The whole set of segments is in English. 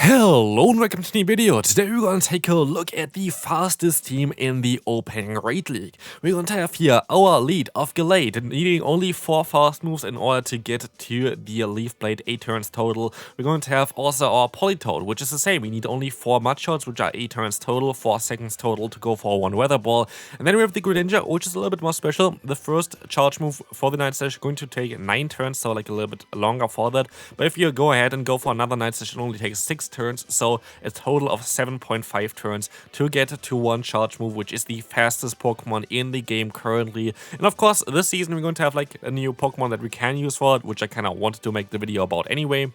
Hello and welcome to the video. Today we're going to take a look at the fastest team in the Open Raid League. We're going to have here our lead of Gallade, needing only 4 fast moves in order to get to the Leaf Blade, 8 turns total. We're going to have also our Politoad, which is the same. We need only 4 Mud Shots, which are 8 turns total, 4 seconds total to go for 1 Weather Ball. And then we have the Greninja, which is a little bit more special. The first charge move for the Night Slash is going to take 9 turns, so like a little bit longer for that. But if you go ahead and go for another Night Slash, it only takes 6 turns, so a total of 7.5 turns to get to 1 charge move, which is the fastest Pokemon in the game currently. And of course, this season we're going to have like a new Pokemon that we can use for it, which I kind of wanted to make the video about anyway,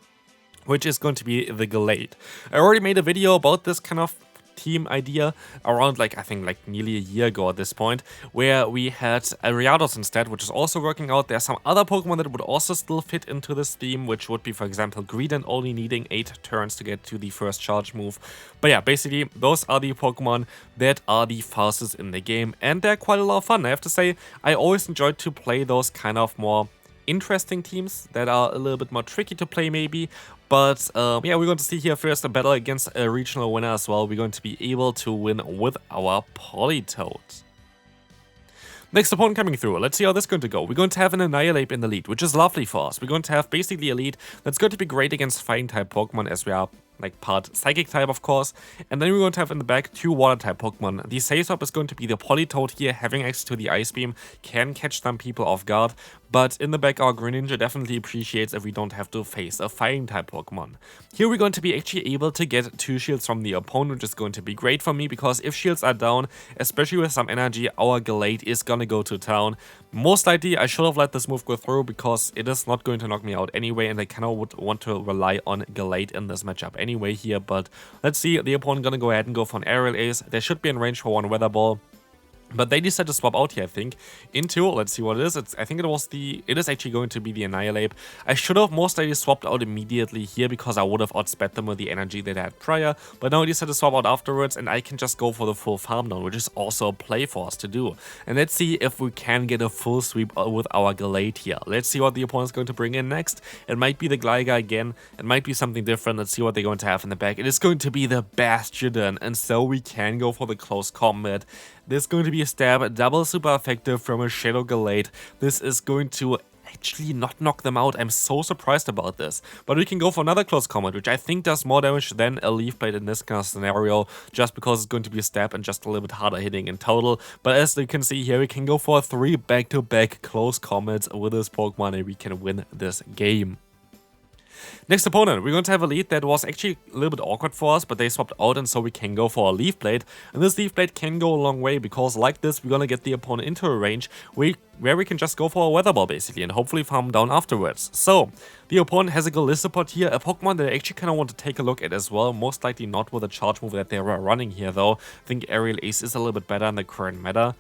which is going to be the Gallade. I already made a video about this kind of team idea around I think nearly a year ago at this point, where we had a Riados instead, which is also working out. There's some other Pokemon that would also still fit into this theme, which would be, for example, Greedent, only needing 8 turns to get to the first charge move. But yeah, basically those are the Pokemon that are the fastest in the game, and they're quite a lot of fun. I have to say, I always enjoyed to play those kind of more interesting teams that are a little bit more tricky to play maybe. But yeah, we're going to see here first a battle against a regional winner as well. We're going to be able to win with our Politoad. Next opponent coming through, let's see how this is going to go. We're going to have an Annihilate in the lead, which is lovely for us. We're going to have basically a lead that's going to be great against Fighting type Pokemon, as we are like part Psychic type, of course. And then we're going to have in the back 2 Water type Pokemon. The Safe is going to be the Politoad here, having access to the Ice Beam, can catch some people off guard. But in the back, our Greninja definitely appreciates if we don't have to face a Fighting type Pokemon. Here we're going to be actually able to get 2 shields from the opponent, which is going to be great for me, because if shields are down, especially with some energy, our Gallade is gonna go to town. Most likely, I should have let this move go through, because it is not going to knock me out anyway, and I kind of would want to rely on Gallade in this matchup anyway here. But let's see, the opponent gonna go ahead and go for an Aerial Ace. They should be in range for 1 Weather Ball. But they decided to swap out here, I think, into, let's see what it is. I think it is actually going to be the Annihilate. I should have most likely swapped out immediately here, because I would have outsped them with the energy that I had prior. But now I decided to swap out afterwards, and I can just go for the full farm down, which is also a play for us to do. And let's see if we can get a full sweep with our Gallade here. Let's see what the opponent's going to bring in next. It might be the Gligar again. It might be something different. Let's see what they're going to have in the back. It is going to be the Bastiodon, and so we can go for the close combat. This is going to be a stab, double super effective from a Shadow Gallade. This is going to actually not knock them out. I'm so surprised about this. But we can go for another close combat, which I think does more damage than a Leaf Blade in this kind of scenario, just because it's going to be a stab and just a little bit harder hitting in total. But as you can see here, we can go for 3 back-to-back close combats with this Pokemon, and we can win this game. Next opponent, we're going to have a lead that was actually a little bit awkward for us, but they swapped out, and so we can go for a Leaf Blade. And this Leaf Blade can go a long way, because like this, we're going to get the opponent into a range where we can just go for a Weather Ball basically, and hopefully farm down afterwards. So, the opponent has a Golisopod here, a Pokemon that I actually kind of want to take a look at as well. Most likely not with a charge move that they were running here though. I think Aerial Ace is a little bit better in the current meta.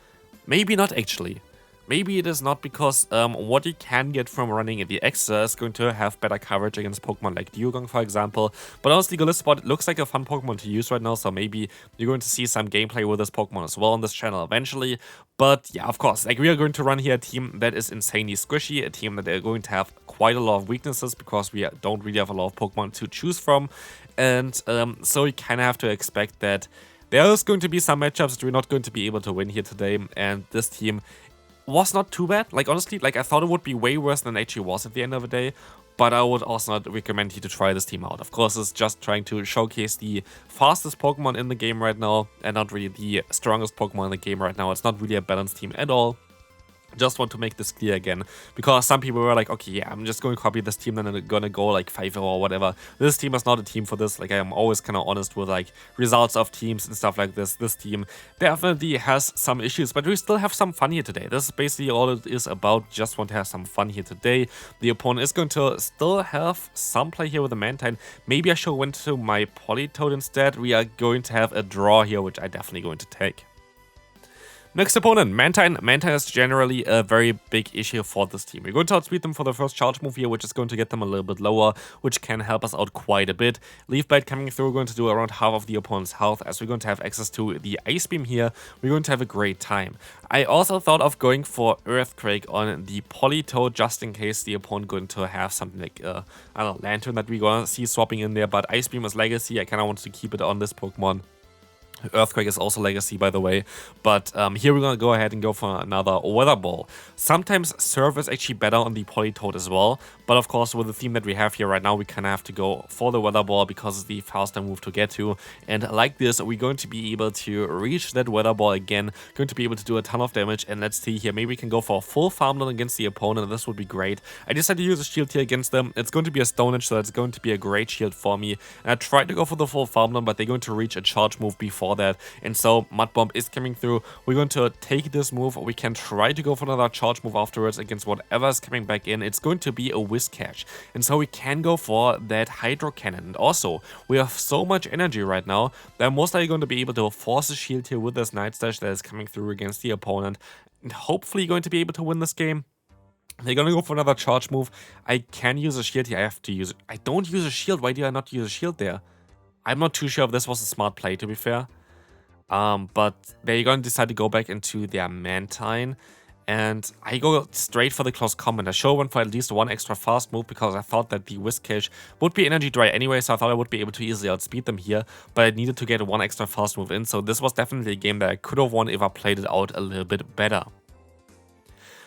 Maybe not actually. Maybe it is not, because what you can get from running the Extra is going to have better coverage against Pokemon like Dewgong, for example. But honestly, Golisopod looks like a fun Pokemon to use right now, so maybe you're going to see some gameplay with this Pokemon as well on this channel eventually. But yeah, of course, we are going to run here a team that is insanely squishy, a team that they're going to have quite a lot of weaknesses, because we don't really have a lot of Pokemon to choose from. And so you kind of have to expect that there's going to be some matchups that we're not going to be able to win here today, and this team was not too bad. Like, honestly, I thought it would be way worse than it actually was at the end of the day, but I would also not recommend you to try this team out. Of course, it's just trying to showcase the fastest Pokemon in the game right now, and not really the strongest Pokemon in the game right now. It's not really a balanced team at all. Just want to make this clear again, because some people were like, okay, yeah, I'm just going to copy this team, then I'm gonna go like 5-0 or whatever. This team is not a team for this. Like, I'm always kind of honest with like results of teams and stuff like this. This team definitely has some issues, but we still have some fun here today. This is basically all it is about. Just want to have some fun here today. The opponent is going to still have some play here with the Mantine. Maybe I should went to my Politoad instead. We are going to have a draw here, which I'm definitely going to take. Next opponent, Mantine. Mantine is generally a very big issue for this team. We're going to outspeed them for the first charge move here, which is going to get them a little bit lower, which can help us out quite a bit. Leaf Blade coming through, we're going to do around half of the opponent's health. As we're going to have access to the Ice Beam here, we're going to have a great time. I also thought of going for Earthquake on the Politoed, just in case the opponent going to have something like, I don't know, Lantern that we're going to see swapping in there, but Ice Beam is Legacy. I kind of want to keep it on this Pokemon. Earthquake is also Legacy, by the way, but here we're going to go ahead and go for another Weather Ball. Sometimes Surf is actually better on the Politoed as well, but of course with the theme that we have here right now, we kind of have to go for the Weather Ball because it's the faster move to get to, and like this, we're going to be able to reach that Weather Ball again, going to be able to do a ton of damage, and let's see here, maybe we can go for a full Farmland against the opponent, this would be great. I decided to use a shield here against them. It's going to be a Stone Edge, so it's going to be a great shield for me, and I tried to go for the full Farmland, but they're going to reach a charge move before that, and so Mud Bomb is coming through. We're going to take this move. We can try to go for another charge move afterwards against whatever is coming back in. It's going to be a Whiscash, and so we can go for that Hydro Cannon. And also, we have so much energy right now that I'm most likely going to be able to force a shield here with this Night Slash that is coming through against the opponent, and hopefully going to be able to win this game. They're gonna go for another charge move. I can use a shield here. I have to use it. I don't use a shield. Why do I not use a shield there? I'm not too sure if this was a smart play, to be fair. But they're going to decide to go back into their Mantine, and I go straight for the close combat. I sure went for at least one extra fast move because I thought that the Whiscash would be energy dry anyway, so I thought I would be able to easily outspeed them here, but I needed to get one extra fast move in, so this was definitely a game that I could have won if I played it out a little bit better.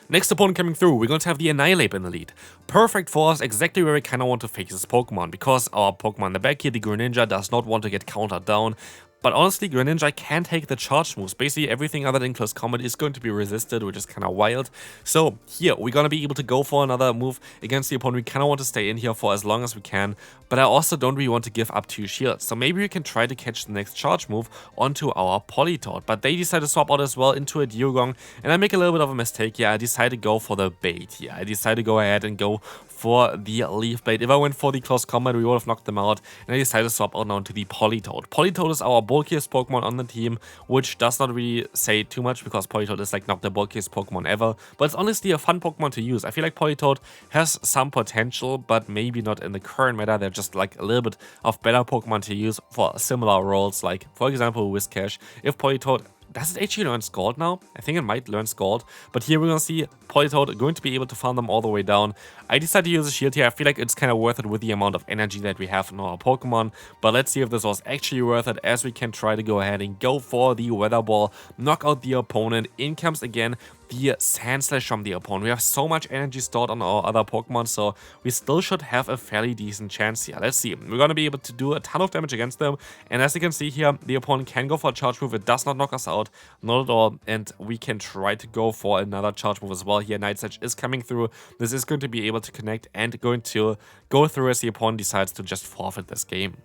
Next opponent coming through, we're going to have the Annihilate in the lead. Perfect for us, exactly where we kind of want to face this Pokemon, because our Pokemon in the back here, the Greninja, does not want to get countered down. But honestly, Greninja can take the charge moves. Basically, everything other than close combat is going to be resisted, which is kind of wild. So here, we're going to be able to go for another move against the opponent. We kind of want to stay in here for as long as we can, but I also don't really want to give up 2 shields. So maybe we can try to catch the next charge move onto our Politoed. But they decide to swap out as well into a Dugong, and I make a little bit of a mistake here. I decide to go for the bait here. I decide to go ahead and go for the Leaf Blade. If I went for the close combat, we would have knocked them out, and I decided to swap out now to the Politoed. Politoed is our bulkiest Pokemon on the team, which does not really say too much because Politoed is like not the bulkiest Pokemon ever, but it's honestly a fun Pokemon to use. I feel like Politoed has some potential, but maybe not in the current meta. They're just like a little bit of better Pokemon to use for similar roles, like for example Whiscash. If Politoed does it actually learn Scald now? I think it might learn Scald, but here we're gonna see Politoed going to be able to farm them all the way down. I decided to use a shield here. I feel like it's kind of worth it with the amount of energy that we have in our Pokemon, but let's see if this was actually worth it, as we can try to go ahead and go for the Weather Ball, knock out the opponent. In comes again the Sand Slash from the opponent. We have so much energy stored on our other Pokemon, so we still should have a fairly decent chance here. Let's see. We're going to be able to do a ton of damage against them, and as you can see here, the opponent can go for a charge move. It does not knock us out, not at all, and we can try to go for another charge move as well. Here, Night Slash is coming through. This is going to be able to connect and going to go through as the opponent decides to just forfeit this game.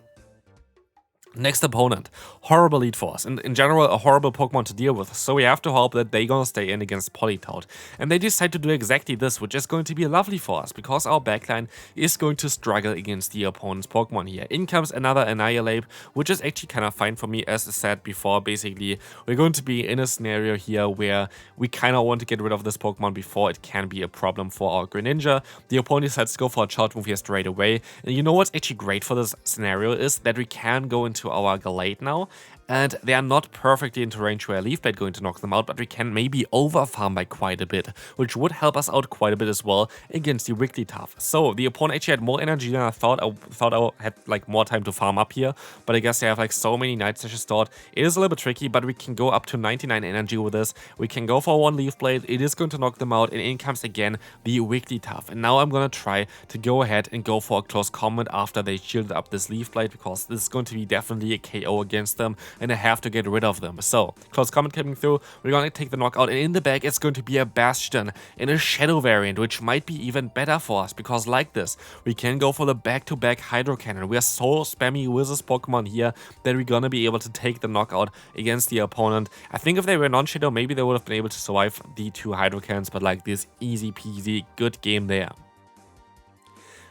Next opponent, horrible lead force, and in general a horrible Pokemon to deal with, so we have to hope that they're gonna stay in against Politoed. And they decide to do exactly this, which is going to be lovely for us, because our backline is going to struggle against the opponent's Pokemon here. In comes another Annihilate, which is actually kind of fine for me. As I said before, basically we're going to be in a scenario here where we kind of want to get rid of this Pokemon before it can be a problem for our Greninja. The opponent decides to go for a charge move here straight away, and you know what's actually great for this scenario is that we can go into our Gallade now, and they are not perfectly into range where Leaf Blade going to knock them out, but we can maybe overfarm by quite a bit, which would help us out quite a bit as well against the Wigglytuff. So the opponent actually had more energy than I thought. I thought I had like more time to farm up here, but I guess they have like so many Night Slashes stored. It is a little bit tricky, but we can go up to 99 energy with this. We can go for one Leaf Blade. It is going to knock them out, and in comes again the Wigglytuff. And now I'm gonna try to go ahead and go for a close combat after they shielded up this Leaf Blade, because this is going to be definitely a KO against them, and I have to get rid of them. So, close combat coming through, we're gonna take the knockout, and in the back it's going to be a Bastion in a Shadow variant, which might be even better for us, because like this, we can go for the back-to-back Hydro Cannon. We are so spammy with this Pokemon here that we're gonna be able to take the knockout against the opponent. I think if they were non-Shadow, maybe they would have been able to survive the 2 Hydro Cannons, but like this, easy peasy, good game there.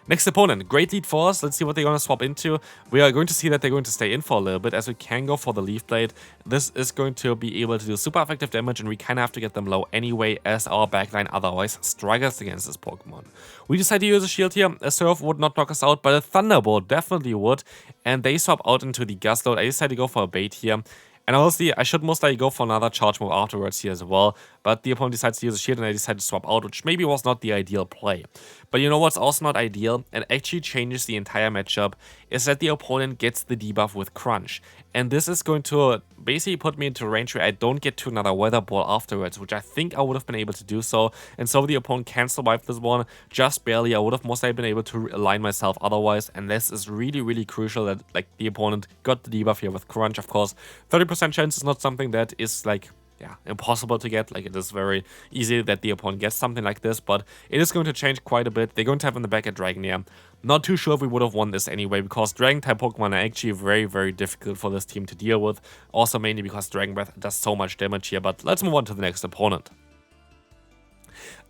Next opponent, great lead for us. Let's see what they're going to swap into. We are going to see that they're going to stay in for a little bit, as we can go for the Leaf Blade. This is going to be able to do super effective damage, and we kind of have to get them low anyway, as our backline otherwise struggles against this Pokemon. We decide to use a shield here. A Surf would not knock us out, but a Thunderbolt definitely would. And they swap out into the Gust Load. I decided to go for a bait here. And honestly, I should most likely go for another charge move afterwards here as well. But the opponent decides to use a shield and I decided to swap out, which maybe was not the ideal play. But you know what's also not ideal, and actually changes the entire matchup, is that the opponent gets the debuff with Crunch. And this is going to basically put me into a range where I don't get to another Weather Ball afterwards, which I think I would have been able to do so. And so the opponent can survive this one, just barely. I would have most likely been able to align myself otherwise. And this is really, really crucial that like the opponent got the debuff here with Crunch. Of course, 30% chance is not something that is like, yeah, impossible to get. Like, it is very easy that the opponent gets something like this, but it is going to change quite a bit. They're going to have in the back a Dragonair. Not too sure if we would have won this anyway, because Dragon-type Pokemon are actually very, very difficult for this team to deal with. Also mainly because Dragon Breath does so much damage here, but let's move on to the next opponent.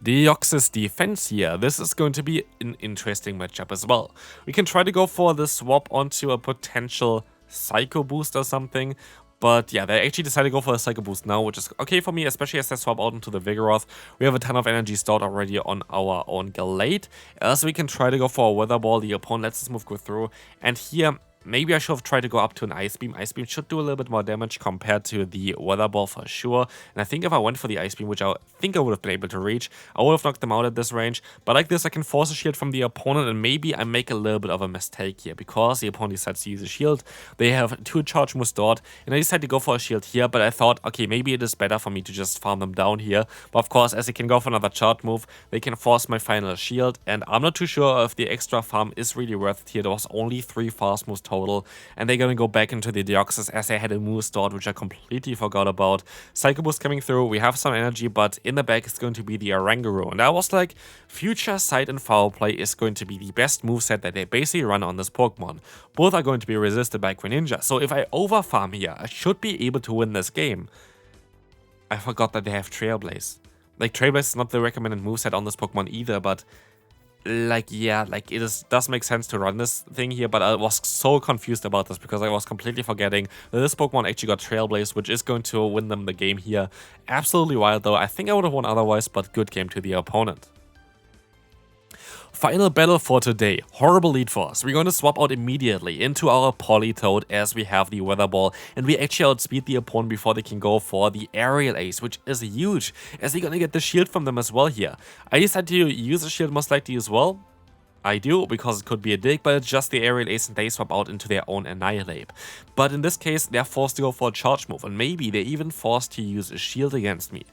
Deoxys defense here. This is going to be an interesting matchup as well. We can try to go for the swap onto a potential Psycho Boost or something. But yeah, they actually decided to go for a Psycho Boost now, which is okay for me, especially as they swap out into the Vigoroth. We have a ton of energy stored already on our own Gallade. So we can try to go for a Weather Ball. The opponent lets this move go through. And here, maybe I should have tried to go up to an Ice Beam. Ice Beam should do a little bit more damage compared to the Weather Ball for sure. And I think if I went for the Ice Beam, which I think I would have been able to reach, I would have knocked them out at this range. But like this, I can force a shield from the opponent, and maybe I make a little bit of a mistake here, because the opponent decides to use a shield. They have 2 charge moves stored, and I decided to go for a shield here, but I thought, okay, maybe it is better for me to just farm them down here. But of course, as they can go for another charge move, they can force my final shield, and I'm not too sure if the extra farm is really worth it here. There was only 3 fast moves total, and they're gonna go back into the Deoxys as they had a move stored, which I completely forgot about. Psycho Boost coming through, we have some energy, but in the back is going to be the Oranguru. And I was like, Future Sight and Foul Play is going to be the best moveset that they basically run on this Pokemon. Both are going to be resisted by Greninja, so if I overfarm here, I should be able to win this game. I forgot that they have Trailblaze. Like, Trailblaze is not the recommended moveset on this Pokemon either, but like, yeah, like it does make sense to run this thing here, but I was so confused about this because I was completely forgetting that this Pokemon actually got Trailblaze, which is going to win them the game here. Absolutely wild though. I think I would have won otherwise, but good game to the opponent. Final battle for today. Horrible lead for us. We're going to swap out immediately into our Politoed as we have the Weather Ball, and we actually outspeed the opponent before they can go for the Aerial Ace, which is huge, as they're going to get the shield from them as well here. I decided to use a shield most likely as well. I do, because it could be a dig, but it's just the Aerial Ace and they swap out into their own Annihilate. But in this case, they're forced to go for a charge move, and maybe they're even forced to use a shield against me.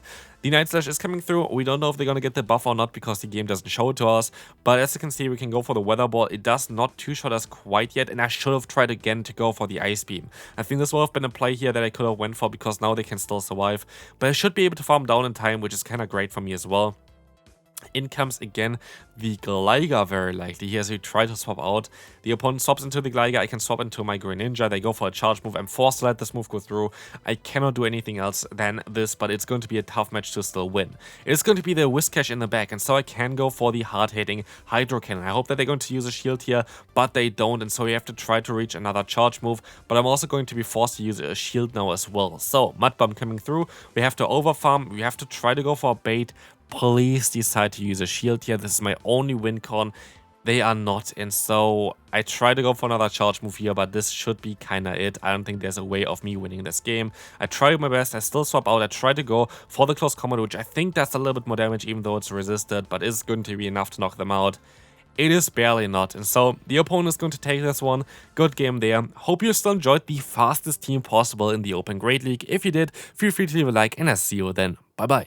The Night Slash is coming through. We don't know if they're going to get the buff or not because the game doesn't show it to us. But as you can see, we can go for the Weather Ball. It does not two-shot us quite yet, and I should have tried again to go for the Ice Beam. I think this would have been a play here that I could have went for because now they can still survive. But I should be able to farm down in time, which is kind of great for me as well. In comes again the Gligar very likely here, so we try to swap out. The opponent swaps into the Gligar, I can swap into my Greninja, they go for a charge move, I'm forced to let this move go through. I cannot do anything else than this, but it's going to be a tough match to still win. It's going to be the Whiscash in the back, and so I can go for the hard-hitting Hydro Cannon. I hope that they're going to use a shield here, but they don't, and so we have to try to reach another charge move, but I'm also going to be forced to use a shield now as well. So, Mud Bomb coming through, we have to overfarm, we have to try to go for a bait. Please decide to use a shield here. This is my only win con. They are not, and so I try to go for another charge move here, but this should be kinda it. I don't think there's a way of me winning this game. I tried my best, I still swap out, I try to go for the close combat, which I think does a little bit more damage even though it's resisted, but is going to be enough to knock them out. It is barely not, and so the opponent is going to take this one. Good game there. Hope you still enjoyed the fastest team possible in the Open Great League. If you did, feel free to leave a like, and I'll see you then. Bye bye.